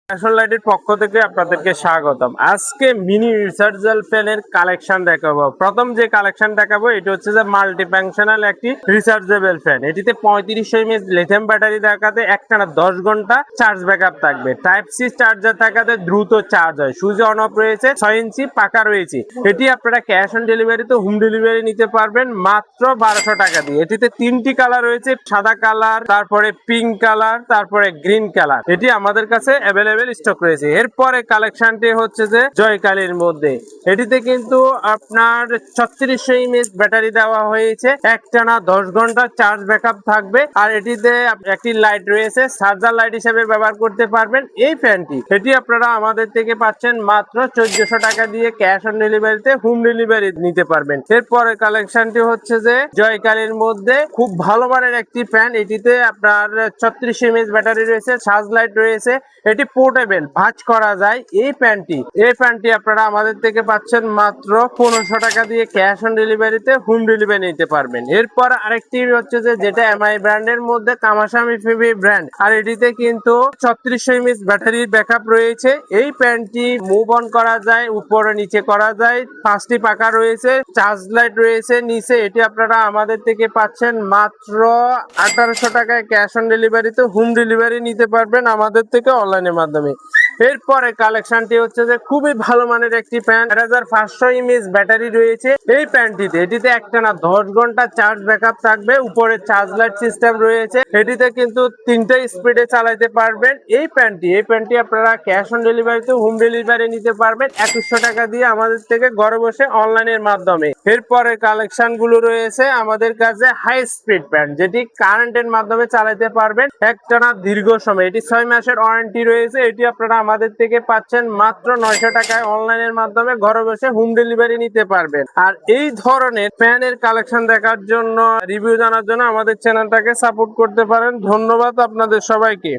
Fashion লাইটের পক্ষ থেকে আপনাদেরকে স্বাগতম। আজকে মিনি রিচার্জেবল ফ্যানের কালেকশন দেখাবো। প্রথম যে কালেকশন দেখাবো এটা হচ্ছে যে মাল্টি ফাংশনাল একটি রিচার্জেবল ফ্যান। এটিতে 3500 mAh লিথিয়াম ব্যাটারি থাকাতে একটানা 10 ঘন্টা চার্জ ব্যাকআপ থাকবে। টাইপ সি চার্জার থাকাতে দ্রুত চার্জ হয়। সুইচ অন অফ রয়েছে, 6 ইঞ্চি পাকা রয়েছে। এটি আপনারা ক্যাশ অন ডেলিভারিতে হোম ডেলিভারি নিতে পারবেন মাত্র 1200 টাকা দিয়ে। এটিতে 3টি কালার রয়েছে, সাদা কালার, তারপরে পিঙ্ক কালার, তারপরে গ্রিন কালার। এটি আমাদের কাছে অ্যাভেলেবেল স্টক রয়েছে। এরপরে কালেকশনটি হচ্ছে যে জয়কালীর মধ্যে। এটিতে কিন্তু আপনার 3600 mAh ব্যাটারি দেওয়া হয়েছে, একটানা 10 ঘন্টা চার্জ ব্যাকআপ থাকবে। আর এটিতে একটি লাইট রয়েছে, চার্জার লাইট হিসেবে ব্যবহার করতে পারবেন। এই ফ্যানটি এটি আপনারা আমাদের থেকে পাচ্ছেন মাত্র 1400 টাকা দিয়ে ক্যাশ অন ডেলিভারিতে হোম ডেলিভারি নিতে পারবেন। এরপরে কালেকশনটি হচ্ছে যে জয়কালীর মধ্যে খুব ভালো মানের একটি ফ্যান। এটিতে আপনার 3600 mAh ব্যাটারি রয়েছে, চার্জ লাইট রয়েছে। এটি পোর্টেবল, ভাঁজ করা যায়। এই ফ্যানটি আপনারা আমাদের থেকে পাচ্ছেন মাত্র 1500 টাকা দিয়ে ক্যাশ অন ডেলিভারিতে হোম ডেলিভারি নিতে পারবেন। এরপর আরেকটি হচ্ছে যে যেটা এমআই ব্র্যান্ডের মধ্যে কামাসামি ফিবি ব্র্যান্ড, আর এটিতে কিন্তু 3600 mAh ব্যাটারির ব্যাকআপ রয়েছে। এই ফ্যানটি মুভ অন করা যায়, উপরে নিচে করা যায়, 5টি পাকা রয়েছে, চার্জ লাইট রয়েছে নিচে। এটি আপনারা আমাদের থেকে পাচ্ছেন মাত্র 1800 টাকায় ক্যাশ অন ডেলিভারিতে হোম ডেলিভারি নিতে পারবেন আমাদের থেকে অনলাইনের মাধ্যমে। এরপরে কালেকশনটি হচ্ছে যে খুবই ভালো মানের একটি ফ্যান, 4500 mAh ব্যাটারি রয়েছে। এই ফ্যানটিতে এটিতে একটানা 10 ঘন্টা চার্জ ব্যাকআপ থাকবে, উপরে চার্জ লাইট সিস্টেম রয়েছে। এটিতে কিন্তু 3টে স্পিডে চালাতে পারবেন। এই ফ্যানটি আপনারা ক্যাশ অন ডেলিভারিতে হোম ডেলিভারি নিতে পারবেন 2100 টাকা দিয়ে আমাদের থেকে ঘরে বসে অনলাইনের মাধ্যমে। এরপরে কালেকশন গুলো রয়েছে আমাদের কাছে হাই স্পিড ফ্যান, যেটি কারেন্টের মাধ্যমে চালাতে পারবেন একটানা দীর্ঘ সময়। এটি 6 মাসের ওয়ারেন্টি রয়েছে। এটি আপনারা আমাদের থেকে পাচ্ছেন মাত্র 900 টাকায় অনলাইনের মাধ্যমে ঘরে বসে হোম ডেলিভারি নিতে পারবেন। আর এই ধরনের ফ্যানের কালেকশন দেখার জন্য, রিভিউ জানার জন্য আমাদের চ্যানেলটাকে সাপোর্ট করতে পারেন। ধন্যবাদ আপনাদের সবাইকে।